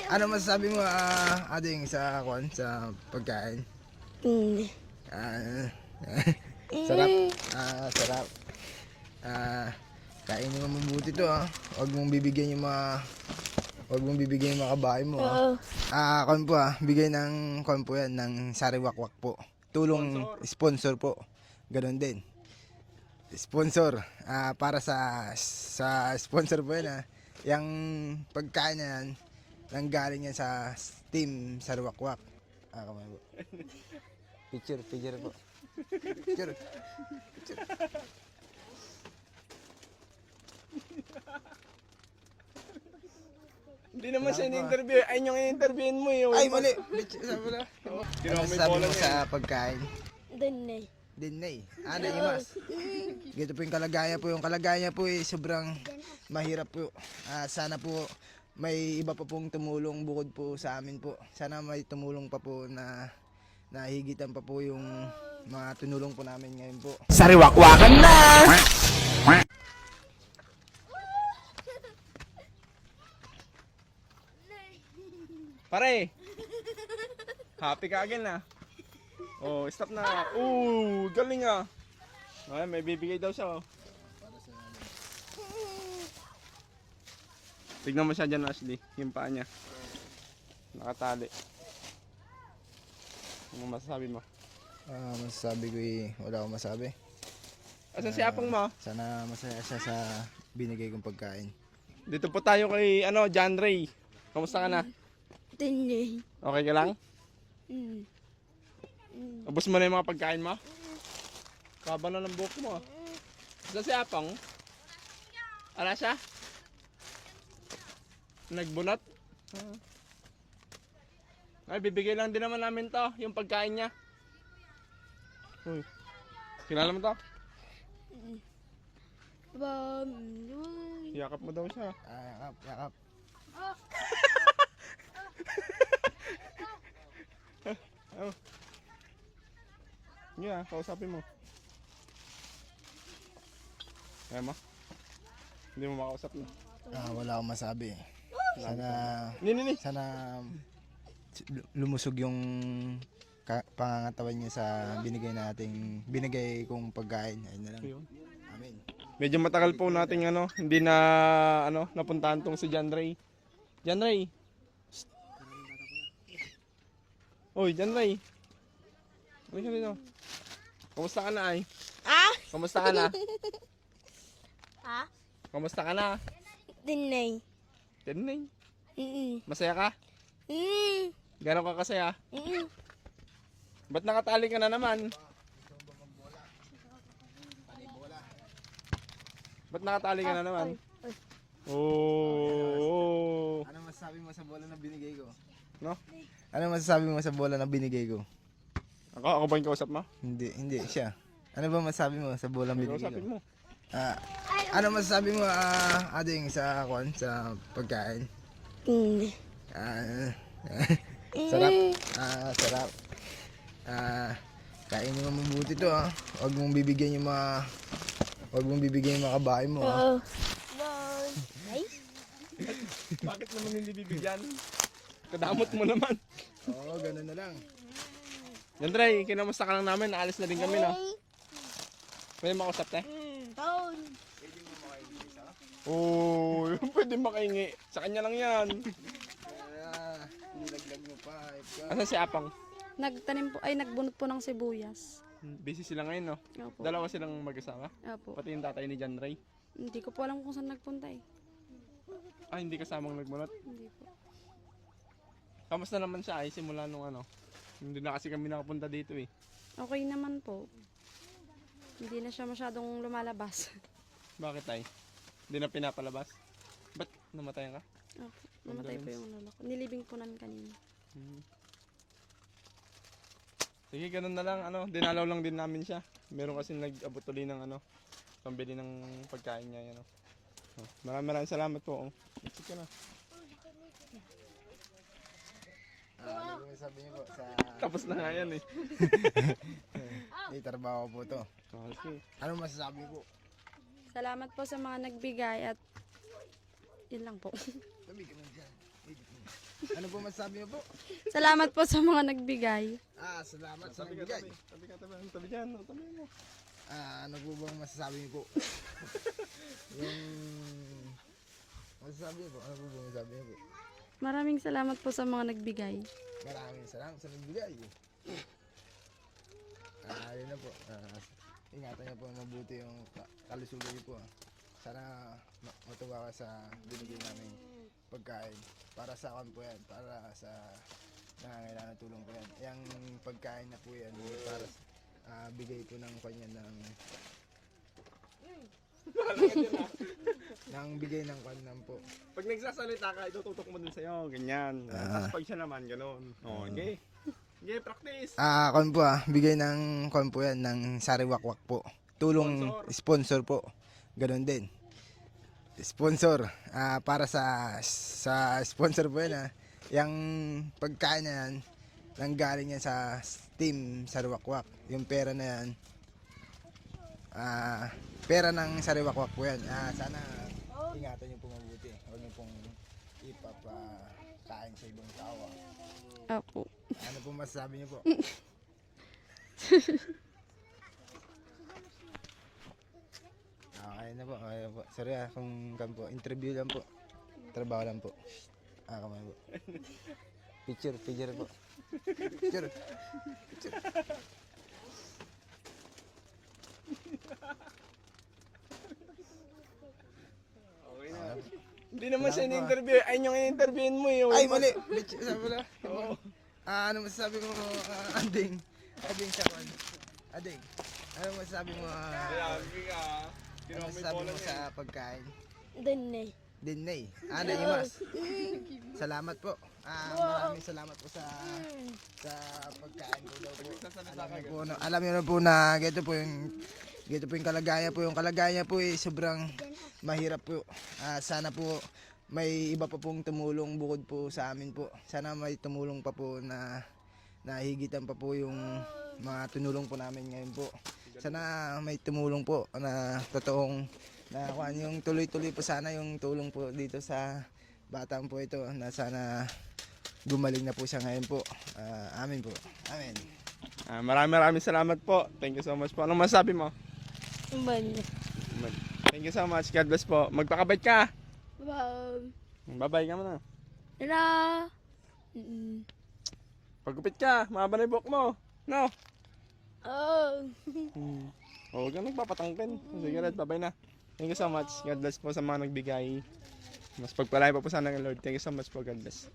Ano masasabi mo, ading sa pagkain? Ah, sarap. Sarap. Kainin mo mabuti to, Huwag mong bibigyan yung mga kabahay mo, bigay ng kon po yan, ng sariwakwak po. Tulong sponsor po. Ganon din. Sponsor. Para sa sponsor po yan, Yung pagkain na yan, nanggaling yan sa team sariwakwak. Kamay po. Picture po. Picture. Hindi naman siya in-interview. Ayun yung in-interviewin mo yun. Ay, mali! Sabi na. Ano sabi mo sa pagkain? Dinay. Naimas. Gito po yung kalagayan po. Yung kalagayan po sobrang mahirap po. Sana po may iba pa pong tumulong bukod po sa amin po. Sana may tumulong pa po na nahigitan pa po yung mga tunulong po namin ngayon po. Sariwakwakan na! Pare! Happy ka again na. Oh, stop na. Galing ah. Ay, may bibigay daw siya oh. Tignan mo siya dyan, Ashley. Yung paa niya. Nakatali. Ano masasabi mo? Masasabi ko wala akong masabi. Asan si Apong mo? Sana masaya siya sa binigay kong pagkain. Dito po tayo kay John Ray. Kamusta ka na? Okay ka lang? Ubus mo na yung mga pagkain mo? Kaba na ng buhok mo. Saan si Apong? Ala siya? Nagbunot? Ay, bibigay lang din naman namin to, yung pagkain niya. Uy, kilala mo to? Yakap mo daw siya. Yakap. Oh. Yeah, kausapin mo. Kaya mo? Hindi mo makausap na. Wala akong masabi. Sana lumusog yung pangangatawan niya sa binigay kong pagkain. Ayun na lang. Amen. Medyo matagal po nating hindi na napuntahan tong si John Ray. John Ray. Oy, John Ray. Ano ka dito? Kamusta ka na ay? Kamusta ka na? Kamusta ka na? Dinay. Tinay. Masaya ka? Gano'n ka kasaya? Ba't nakatali ka na naman? Ba't nakatali ka na naman? Oh. Ano masasabi mo sa bola na binigay ko? No? Ano masasabi mo sa bola na binigay ko? Ako ba yung kausap mo? Hindi siya. Ano ba masasabi mo sa bola na binigay ko? Kausapin mo. Ano masasabi mo, ading sa pagkain? Sarap. Sarap. Kainin mo mabuti to, Huwag mong bibigyan yung mga kabahay mo, Bakit naman hindi bibigyan? Kadamot mo naman. Oo, ganun na lang. Yan Dre, kinamusta ka lang namin, naalis na din kami na. Pwede makausap te? Oo, pwede makaingi. Sa kanya lang yan. Nilaglag mo pa. Asan si Apang? Nagbunot po ng sibuyas. Busy sila ngayon, no? Opo. Dalawa silang mag-asawa. Opo. Pati yung tatay ni John Ray. Hindi ko po alam kung saan nagpunta eh. Hindi kasamang nagmunot. Hindi po. Kamusta naman siya ay simula nung hindi na kasi kami nakapunta dito eh. Okay naman po. Hindi na siya masyadong lumalabas. Bakit ay? Hindi na pinapalabas? Ba't namatayan ka? Opo. Namatay po yung lolo ko. Nilibing po namin kanina. Sige, ganun na lang. Dinalaw lang din namin siya. Meron kasi nag-abot ulit ng pambili ng pagkain niya. Maraming salamat po. Sige na. Ano sabi niyo po sa... Tapos na nga yan eh. Trabaho po to. Okay. Ano masasabi po? Salamat po sa mga nagbigay at yun lang po. Sabi ka na dyan. Ano po masasabi niyo po? Salamat po sa mga nagbigay. Salamat sa Tabi ka, nagbigay. tabi ka, tabi dyan. Tabi mo. Ano po bang masasabi niyo po? Yung masasabi niyo po, ano po bang masasabi niyo po? Maraming salamat po sa mga nagbigay. Maraming salamat sa nagbigay. Yun na po. Ingatan niyo po mabuti yung kalusugan niyo po. Sana matuwa ka sa binigay namin pagkain. Para sa akin po yan. Para sa nangangailangan ng tulong po yan. Yung pagkain na po yan. Para bigay po ng kanya ng bigay ng kanam po. Pag nagsasalita ka, itututok mo din sa'yo. Ganyan. Tapos pag siya naman, gano'n. Okay. Okay, practice. Kon po bigay ng kon po yan ng sariwakwak po. Tulong sponsor po. Ganon din. Sponsor para sa sponsor po yan yung pagkain na yan nanggaling yan sa team Sariwakwak. Yung pera na yan pera ng Sariwakwak po yan. Sana ingatan niyo po mabuti. Huwag niyo pong ipapakain sa ibang tao. Opo. Ano po masasabi niyo po? Okay na po. Okay na po. Sorry kung kan po. Interview lang po. Trabaho lang po. Kamay po. Picture po. Picture. Okay na. Hindi naman siya in-interview. Ayun yung in-interviewin mo eh. Ay, mali! Picture, sabi pala. Ano masasabi mo, Ading? Ading Sharon. Ading, ano masasabi mo, Grabe ka. ano masasabi mo sa pagkain? Dinay. Dinay. Naimas. Salamat po. Maraming salamat po sa pagkain po daw po. Alam niyo na po na ganito po yung kalagayan po. Yung kalagayan po sobrang mahirap po. Sana po may iba pa pong tumulong bukod po sa amin po. Sana may tumulong pa po na higitan pa po yung mga tinulong po namin ngayon po. Sana may tumulong po na totoong na yung tuloy-tuloy po sana yung tulong po dito sa batang po ito na sana gumaling na po siya ngayon po. Amin po. Amen. Maraming salamat po. Thank you so much po. Anong masabi mo? Thank you so much. God bless po. Magpakabait ka. Bye-bye ka muna. Pagkupit ka, mahaba na yung buhok mo. No? Huwag kang nagpapatangkin. Sige, Red, bye-bye na. Thank you so much. God bless po sa mga nagbigay. Mas pagpalain pa po sana ng Lord. Thank you so much po. God bless.